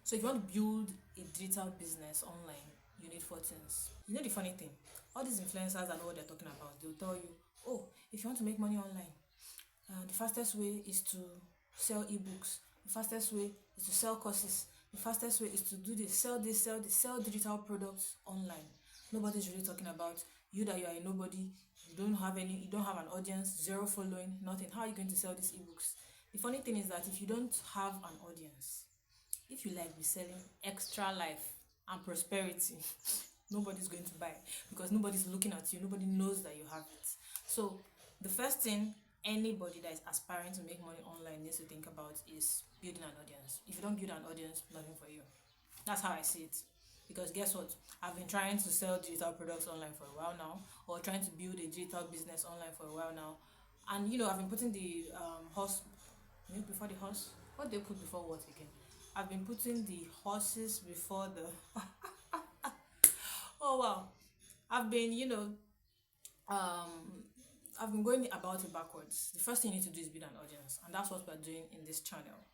So if you want to build a digital business online, you need four things. You know the funny thing, all these influencers and what they're talking about, they'll tell you, oh, if you want to make money online, the fastest way is to sell ebooks. The fastest way is to sell courses. The fastest way is to do this, sell digital products online. Nobody's really talking about you, that you are a nobody, you don't have an audience, zero following, nothing. How are you going to sell these ebooks? The funny thing is that if you don't have an audience, if you like be selling extra life and prosperity, nobody's going to buy because nobody's looking at you, nobody knows that you have it. So the first thing anybody that is aspiring to make money online needs to think about is building an audience. If you don't build an audience, nothing for you. That's how I see it. Because guess what? I've been trying to sell digital products online for a while now, or trying to build a digital business online for a while now. And I've been putting the horse milk before the horse. What they put before what again? I've been putting the horses before the oh wow. I've been, I've been going about it backwards. The first thing you need to do is build an audience, and that's what we're doing in this channel.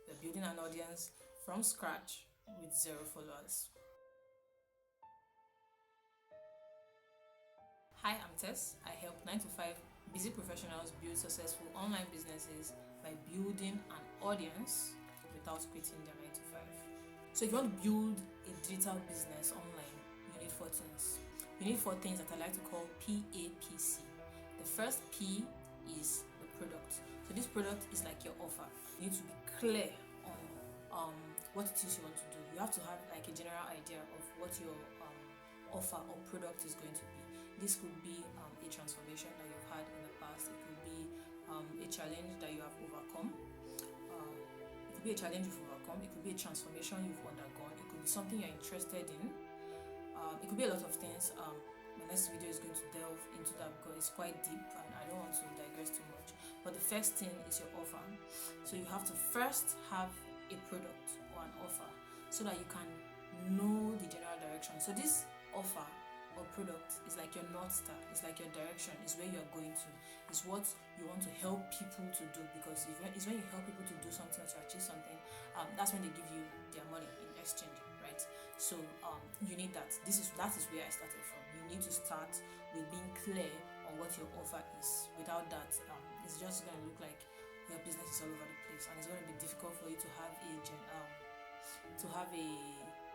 We're building an audience from scratch with 0 followers. Hi, I'm Tess. I help 9 to 5 busy professionals build successful online businesses by building an audience without quitting their 9 to 5. So if you want to build a digital business online, you need 4 things. You need 4 things that I like to call PAPC. The first P is the product. So this product is like your offer. You need to be clear on what it is you want to do. You have to have like a general idea of what your offer or product is going to be. This could be a transformation that you've had in the past. It could be a challenge that you have overcome. It could be a challenge you've overcome. It could be a transformation you've undergone. It could be something you're interested in. It could be a lot of things. My next video is going to delve into that because it's quite deep and I don't want to digress too much. But the first thing is your offer. So you have to first have a product or an offer so that you can know the general direction. So this offer or product is like your North Star, it's like your direction, it's where you're going to, it's what you want to help people to do, because it's when you help people to do something or to achieve something, that's when they give you their money in exchange, right? So you need that. That is where I started from. You need to start with being clear on what your offer is. Without that, it's just going to look like your business is all over the place, and it's going to be difficult for you to have a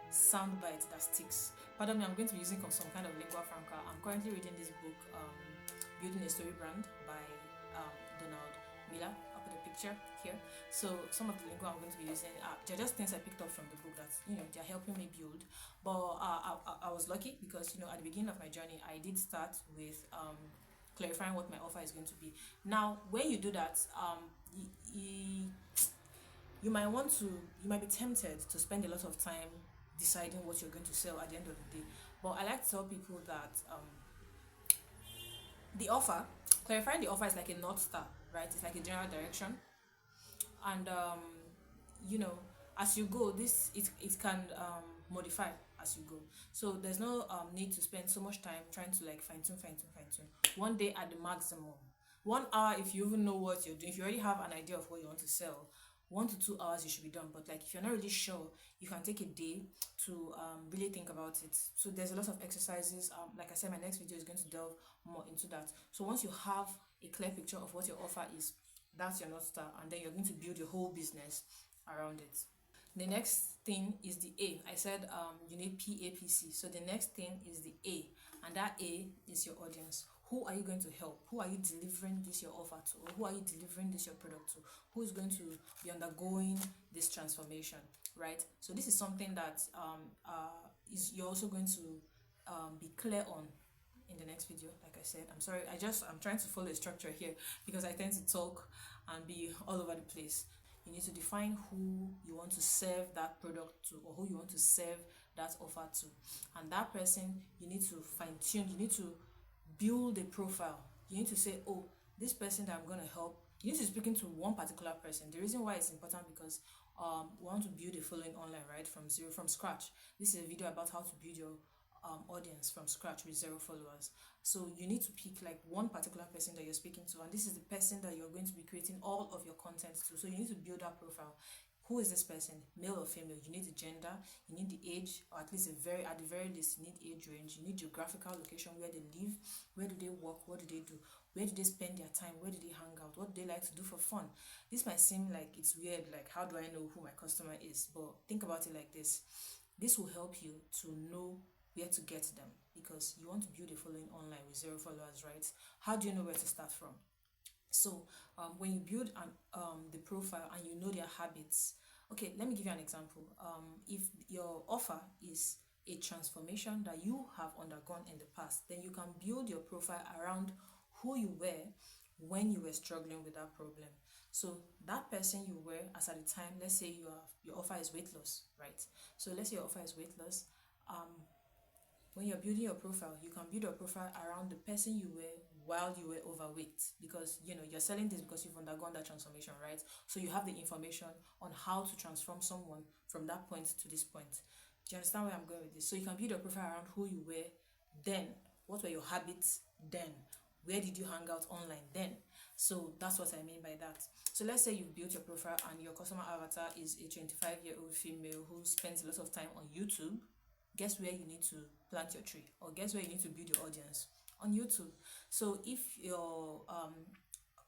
soundbite that sticks. Pardon me, I'm going to be using some kind of lingua franca. I'm currently reading this book, Building a Story Brand by Donald Miller. I'll put a picture here. So some of the lingua I'm going to be using, they're just things I picked up from the book that they're helping me build. But I was lucky because at the beginning of my journey, I did start with clarifying what my offer is going to be. Now, when you do that, you might be tempted to spend a lot of time deciding what you're going to sell at the end of the day. But I like to tell people that clarifying the offer is like a North Star, right? It's like a general direction. And as you go, it can modify as you go. So there's no need to spend so much time trying to like fine tune. One day at the maximum. 1 hour, if you even know what you're doing, if you already have an idea of what you want to sell, 1 to 2 hours you should be done. But like if you're not really sure, you can take a day to really think about it. So there's a lot of exercises. Like I said, my next video is going to delve more into that. So once you have a clear picture of what your offer is, that's your North Star, and then you're going to build your whole business around it. The next thing is the A. I said you need PAPC. So the next thing is the A, and that A is your audience. Who are you going to help? Who are you delivering this your offer to? Or who are you delivering this your product to? Who is going to be undergoing this transformation, right? So this is something that you're also going to be clear on in the next video. Like I said, I'm sorry, I'm trying to follow a structure here because I tend to talk and be all over the place. You need to define who you want to serve that product to, or who you want to serve that offer to. And that person, you need to fine tune, you need to build a profile. You need to say, oh, this person that I'm going to help, you need to be speaking to one particular person. The reason why it's important because we want to build a following online, right, from scratch. This is a video about how to build your audience from scratch with 0 followers. So you need to pick like one particular person that you're speaking to, and this is the person that you're going to be creating all of your content to. So you need to build that profile. who is this person, male or female. You need the gender, you need the age, or at least at the very least, you need age range, you need geographical location, where they live, where do they work, what do they do, where do they spend their time, where do they hang out, what do they like to do for fun. This might seem like it's weird, like how do I know who my customer is? But think about it like this will help you to know where to get them, because you want to build a following online with 0 followers, right? How do you know where to start from? So when you build the profile and you know their habits. Okay, let me give you an example. If your offer is a transformation that you have undergone in the past, then you can build your profile around who you were when you were struggling with that problem. So that person you were as at the time, let's say your offer is weight loss, right? So let's say your offer is weight loss. When you're building your profile, you can build your profile around the person you were while you were overweight, because you're selling this because you've undergone that transformation, right? So you have the information on how to transform someone from that point to this point. Do you understand where I'm going with this? So you can build your profile around who you were then, what were your habits then, where did you hang out online then. So that's what I mean by that. So let's say you've built your profile and your customer avatar is a 25-year-old female who spends a lot of time on YouTube. Guess where you need to plant your tree, or guess where you need to build your audience? On YouTube. So if your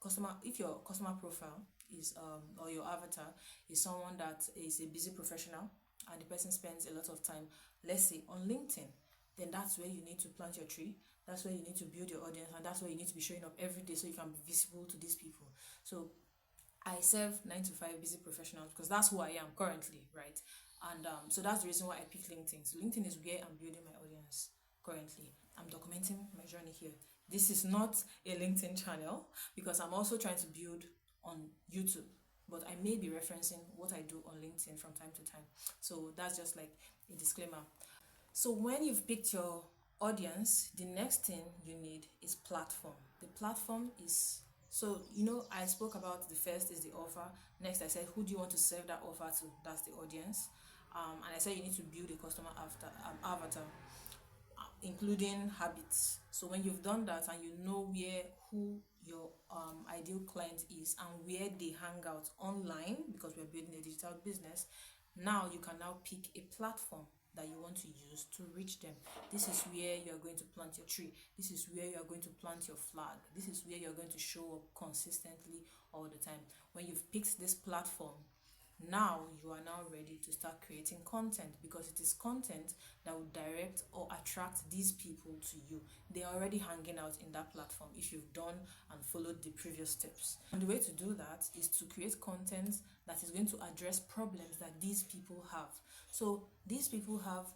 customer profile is or your avatar is someone that is a busy professional, and the person spends a lot of time, let's say on LinkedIn, then that's where you need to plant your tree. That's where you need to build your audience, and that's where you need to be showing up every day so you can be visible to these people. So I serve 9 to 5 busy professionals because that's who I am currently, right? And so that's the reason why I picked LinkedIn. So LinkedIn is where I'm building my audience currently. I'm documenting my journey here. This is not a LinkedIn channel because I'm also trying to build on YouTube, but I may be referencing what I do on LinkedIn from time to time. So that's just like a disclaimer. So when you've picked your audience, the next thing you need is platform. The platform is, so I spoke about the first is the offer. Next I said, who do you want to serve that offer to? That's the audience. And I said you need to build a customer avatar, including habits. So when you've done that and you know who your ideal client is and where they hang out online, because we're building a digital business, now you can now pick a platform that you want to use to reach them. This is where you're going to plant your tree. This is where you're going to plant your flag. This is where you're going to show up consistently all the time. When you've picked this platform, now you are now ready to start creating content, because it is content that will direct or attract these people to you. They are already hanging out in that platform if you've done and followed the previous steps. And the way to do that is to create content that is going to address problems that these people have. So these people have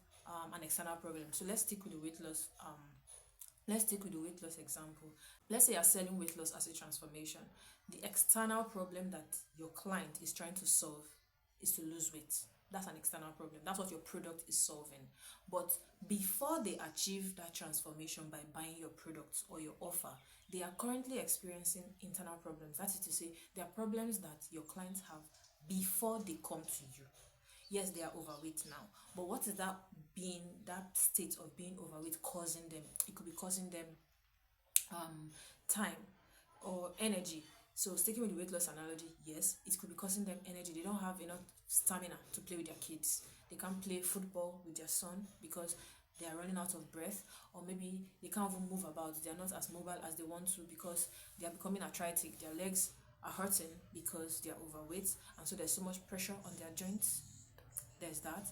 an external problem. So let's stick with the weight loss example. Let's say you're selling weight loss as a transformation. The external problem that your client is trying to solve is to lose weight. That's an external problem. That's what your product is solving. But before they achieve that transformation by buying your product or your offer, they are currently experiencing internal problems. That is to say, there are problems that your clients have before they come to you. Yes, they are overweight now, but what is that state of being overweight causing them? It could be causing them time or energy. So sticking with the weight loss analogy, yes, it could be causing them energy. They don't have enough stamina to play with their kids. They can't play football with their son because they are running out of breath, or maybe they can't even move about. They are not as mobile as they want to because they are becoming arthritic. Their legs are hurting because they are overweight, and so there's so much pressure on their joints. There's that.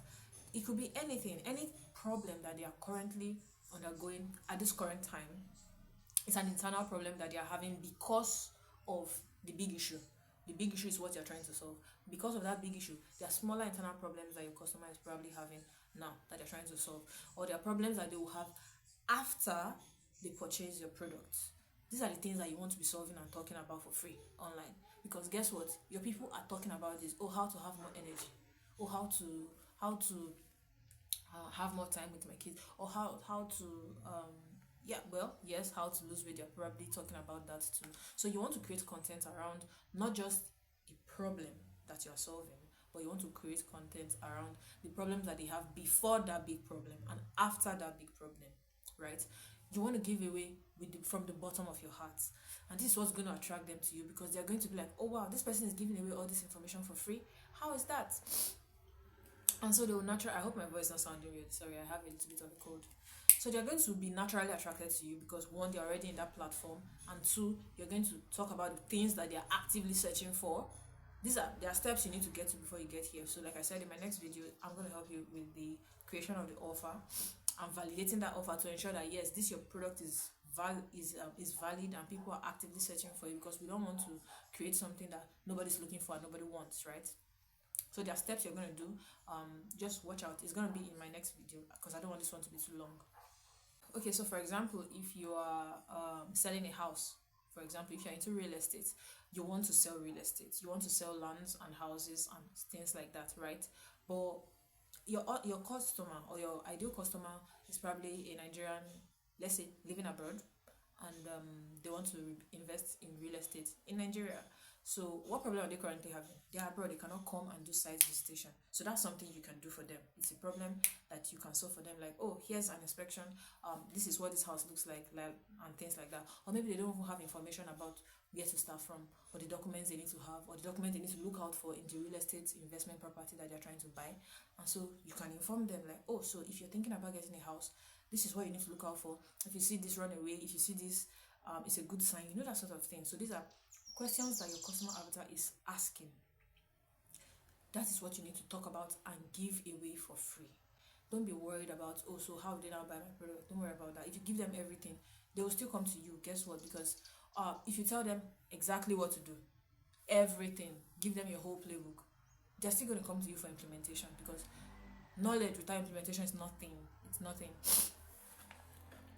It could be anything, any problem that they are currently undergoing at this current time. It's an internal problem that they are having because of the big issue. The big issue is what you're trying to solve. Because of that big issue, there are smaller internal problems that your customer is probably having now that they're trying to solve, or there are problems that they will have after they purchase your product. These are the things that you want to be solving and talking about for free online. Because guess what? Your people are talking about this. Oh, how to have more energy. Or how to have more time with my kids, or how to how to lose weight. They're probably talking about that too. So you want to create content around not just a problem that you're solving, but you want to create content around the problems that they have before that big problem and after that big problem, right? You want to give away from the bottom of your heart, and this is what's going to attract them to you, because they're going to be like, oh wow, this person is giving away all this information for free, How is that? And so they will naturally, I hope my voice is not sounding weird. Sorry, I have a little bit of a cold. So they're going to be naturally attracted to you because one, they're already in that platform, and two, you're going to talk about the things that they're actively searching for. There are steps you need to get to before you get here. So like I said in my next video, I'm going to help you with the creation of the offer and validating that offer to ensure that yes, this your product is valid and people are actively searching for it, because we don't want to create something that nobody's looking for and nobody wants, right? So there are steps you're going to do. Just watch out. It's going to be in my next video because I don't want this one to be too long. Okay, so for example, if you are selling a house, for example, if you're into real estate, you want to sell real estate, you want to sell lands and houses and things like that, right? But your customer or your ideal customer is probably a Nigerian, let's say, living abroad, and they want to invest in real estate in Nigeria. So what problem are they currently having? They are abroad, they cannot come and do site visitation. So that's something you can do for them. It's a problem that you can solve for them, like, oh, here's an inspection, this is what this house looks like, and things like that. Or maybe they don't even have information about where to start from, or the documents they need to have, or the documents they need to look out for in the real estate investment property that they're trying to buy. And so you can inform them like, oh, so if you're thinking about getting a house, this is what you need to look out for. If you see this run away, if you see this, it's a good sign, that sort of thing. So these are questions that your customer avatar is asking. That is what you need to talk about and give away for free. Don't be worried about, oh, so how did I buy my product? Don't worry about that. If you give them everything, they will still come to you. Guess what? Because if you tell them exactly what to do, everything, give them your whole playbook, they're still going to come to you for implementation, because knowledge without implementation is nothing. It's nothing.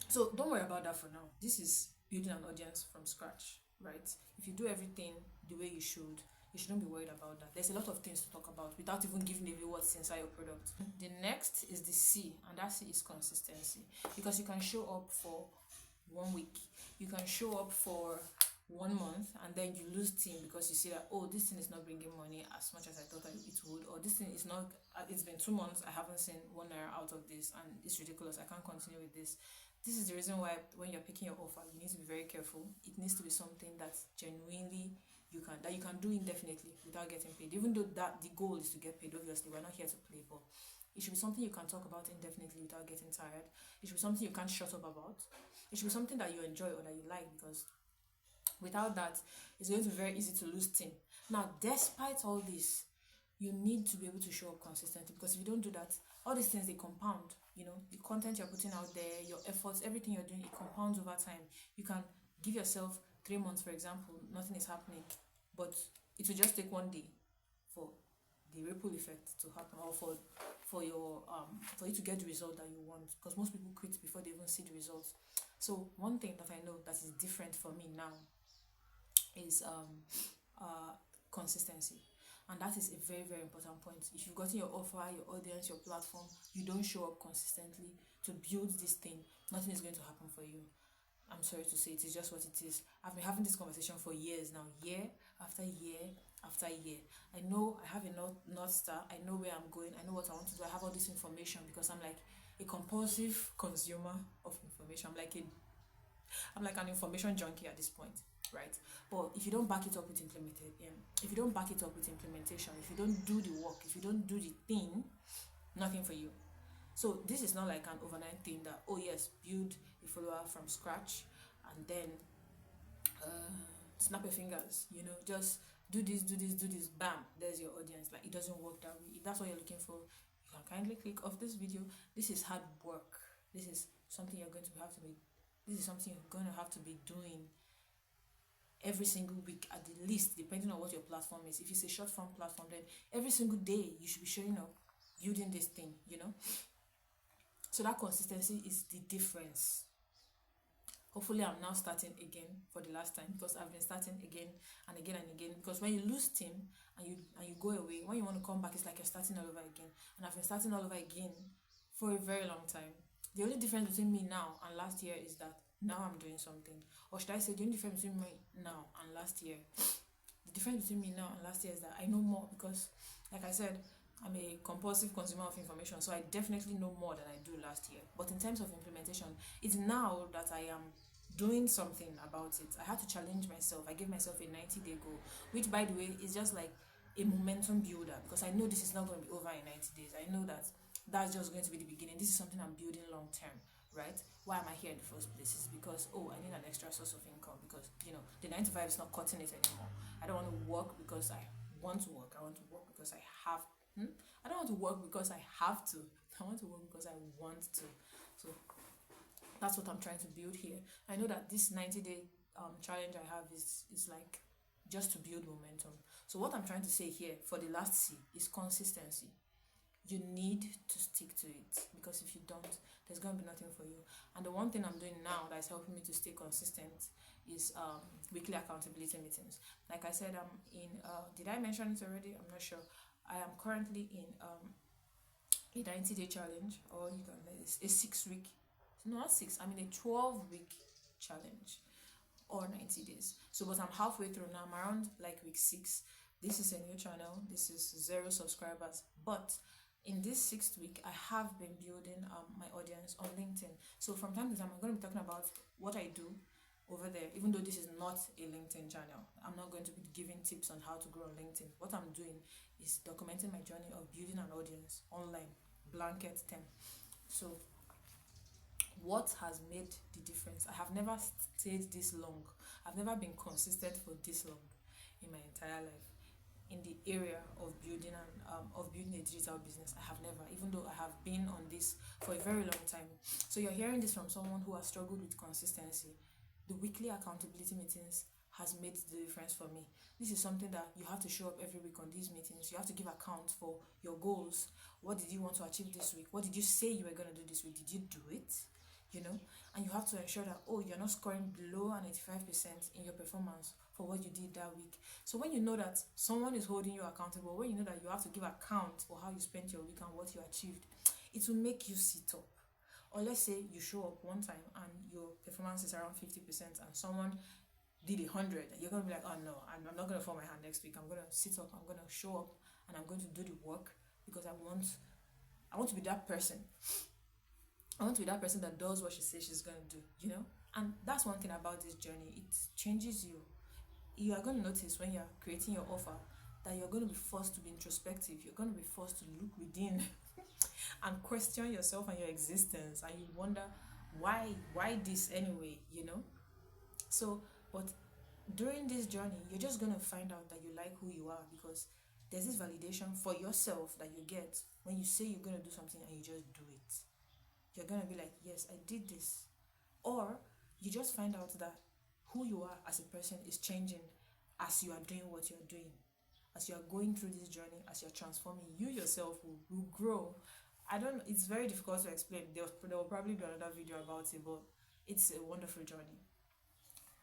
So don't worry about that for now. This is building an audience from scratch, right? If you do everything the way you shouldn't be worried about that. There's a lot of things to talk about without even giving away what's inside your product. The next is the C, and that C is consistency. Because you can show up for 1 week, you can show up for 1 month, and then you lose steam because you see that, oh, this thing is not bringing money as much as I thought it would, or this thing is not, it's been 2 months, I haven't seen 1 naira out of this, and it's ridiculous, I can't continue with this. This is the reason why when you're picking your offer, you need to be very careful. It needs to be something that genuinely you can do indefinitely without getting paid. Even though that the goal is to get paid, obviously we're not here to play, but it should be something you can talk about indefinitely without getting tired. It should be something you can't shut up about. It should be something that you enjoy or that you like, because without that, it's going to be very easy to lose steam. Now, despite all this, you need to be able to show up consistently, because if you don't do that, all these things, they compound. The content you're putting out there, your efforts, everything you're doing, it compounds over time. You can give yourself 3 months, for example, nothing is happening, but it will just take 1 day for the ripple effect to happen, or for you to get the result that you want, because most people quit before they even see the results. So one thing that I know that is different for me now is consistency. And that is a very, very important point. If you've gotten your offer, your audience, your platform, you don't show up consistently to build this thing, nothing is going to happen for you. I'm sorry to say, it is just what it is. I've been having this conversation for years now, year after year after year. I know I have a North Star. I know where I'm going. I know what I want to do. I have all this information because I'm like a compulsive consumer of information. I'm like an information junkie at this point, right? But if you don't back it up with implementation, if you don't do the work, if you don't do the thing, nothing for you. So this is not like an overnight thing that, oh yes, build a follower from scratch and then snap your fingers, just do this, bam, there's your audience. Like, it doesn't work that way. If that's what you're looking for, you can kindly click off this video. This is hard work. This is something you're going to have to be doing every single week at the least, depending on what your platform is. If it's a short form platform, then every single day you should be showing up, building this thing, So that consistency is the difference. Hopefully I'm now starting again for the last time, because I've been starting again and again and again, because when you lose steam and you go away, when you want to come back, it's like you're starting all over again. And I've been starting all over again for a very long time. The only difference between me now and last year is that now I'm doing something. Or should I say the only difference between me now and last year? The difference between me now and last year is that I know more, because, like I said, I'm a compulsive consumer of information, so I definitely know more than I do last year. But in terms of implementation, it's now that I am doing something about it. I had to challenge myself. I gave myself a 90-day goal, which, by the way, is just like a momentum builder, because I know this is not going to be over in 90 days. I know that that's just going to be the beginning. This is something I'm building long term, right? Why am I here in the first place? Is because, oh, I need an extra source of income, because the 9 to 5 is not cutting it anymore. I don't want to work because I want to work. I want to work because I have. I don't want to work because I have to. I want to work because I want to. So that's what I'm trying to build here. I know that this 90-day challenge I have is like just to build momentum. So what I'm trying to say here for the last C is consistency. You need to stick to it, because if you don't, there's going to be nothing for you. And the one thing I'm doing now that's helping me to stay consistent is weekly accountability meetings. Like I said, I'm in did I mention it already? I'm not sure. I am currently in a 90-day challenge, or you can it's a 6 week, no, not 6, I'm in a 12-week challenge, or 90 days. So but I'm halfway through now. I'm around like week 6. This is a new channel. This is 0 subscribers, but in this 6th week, I have been building my audience on LinkedIn. So from time to time, I'm going to be talking about what I do over there, even though this is not a LinkedIn channel. I'm not going to be giving tips on how to grow on LinkedIn. What I'm doing is documenting my journey of building an audience online, blanket term. So what has made the difference? I have never stayed this long. I've never been consistent for this long in my entire life in the area of building a digital business. I have never, even though I have been on this for a very long time. So you're hearing this from someone who has struggled with consistency. The weekly accountability meetings has made the difference for me. This is something that you have to show up every week on these meetings. You have to give account for your goals. What did you want to achieve this week? What did you say you were going to do this week? Did you do it? And you have to ensure that, you're not scoring below an 85% in your performance for what you did that week. So when you know that someone is holding you accountable, when you know that you have to give account for how you spent your week and what you achieved, it will make you sit up. Or let's say you show up one time and your performance is around 50% and someone did 100, you're going to be like, oh no, I'm not going to fall my hand next week. I'm going to sit up, I'm going to show up, and I'm going to do the work, because I want to be that person. I want to be that person that does what she says she's going to do, And that's one thing about this journey. It changes you. You are going to notice when you're creating your offer that you're going to be forced to be introspective. You're going to be forced to look within and question yourself and your existence. And you wonder, why this anyway, So, but during this journey, you're just going to find out that you like who you are, because there's this validation for yourself that you get when you say you're going to do something and you just do it. You're going to be like, yes, I did this. Or you just find out that who you are as a person is changing as you are doing what you're doing. As you are going through this journey, as you're transforming, you yourself will grow. I don't know, it's very difficult to explain. There will probably be another video about it, but it's a wonderful journey.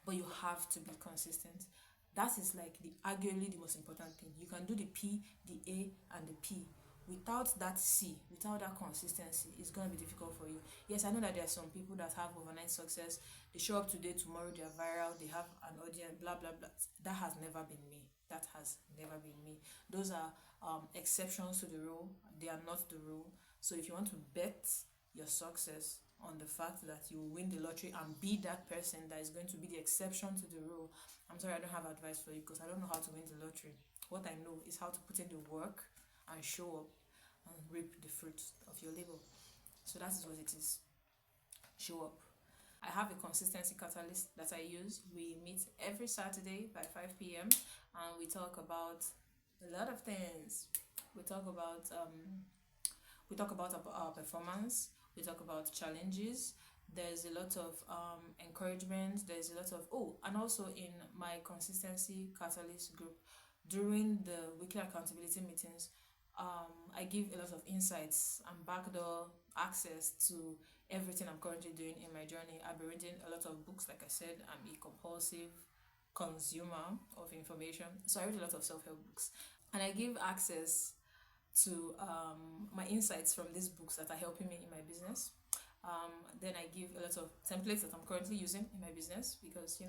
But you have to be consistent. That is like arguably the most important thing. You can do the P, the A, and the P. Without that C, without that consistency, it's going to be difficult for you. Yes, I know that there are some people that have overnight success. They show up today, tomorrow they are viral, they have an audience, blah, blah, blah. That has never been me. That has never been me. Those are exceptions to the rule. They are not the rule. So if you want to bet your success on the fact that you will win the lottery and be that person that is going to be the exception to the rule, I'm sorry, I don't have advice for you, because I don't know how to win the lottery. What I know is how to put in the work and show up and reap the fruits of your labor. So that is what it is. Show up. I have a consistency catalyst that I use. We meet every Saturday by 5 p.m. and we talk about a lot of things. We talk about our performance. We talk about challenges. There's a lot of encouragement. There's a lot of and also in my consistency catalyst group, during the weekly accountability meetings, I give a lot of insights and backdoor access to everything I'm currently doing in my journey. I've been reading a lot of books. Like I said, I'm a compulsive consumer of information, so I read a lot of self-help books, and I give access to my insights from these books that are helping me in my business. Then I give a lot of templates that I'm currently using in my business, because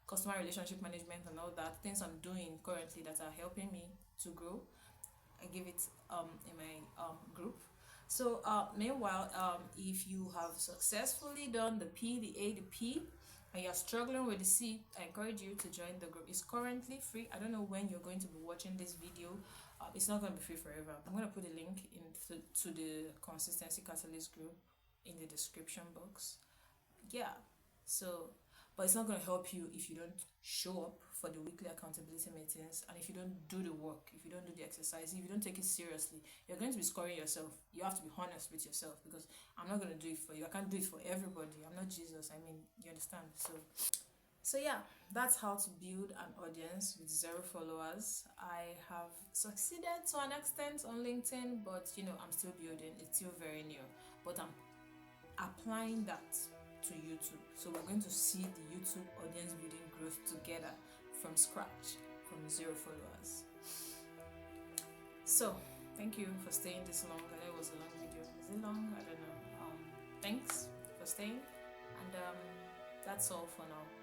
customer relationship management and all that, things I'm doing currently that are helping me to grow, I give it in my group. So meanwhile, if you have successfully done the P, the A, the P, and you're struggling with the seed, I encourage you to join the group. It's currently free. I don't know when you're going to be watching this video. It's not going to be free forever. I'm going to put a link to the Consistency Catalyst group in the description box. Yeah, so, but it's not going to help you if you don't show up for the weekly accountability meetings, and if you don't do the work, if you don't do the exercise, if you don't take it seriously, you're going to be scoring yourself. You have to be honest with yourself, because I'm not going to do it for you. I can't do it for everybody. I'm not Jesus. I mean, you understand? So yeah, that's how to build an audience with 0 followers. I have succeeded to an extent on LinkedIn, but I'm still building. It's still very new, but I'm applying that to YouTube. So we're going to see the YouTube audience building growth together from scratch, from 0 followers. So thank you for staying this long. I know it was a long video. Is it long? I don't know. Thanks for staying, and that's all for now.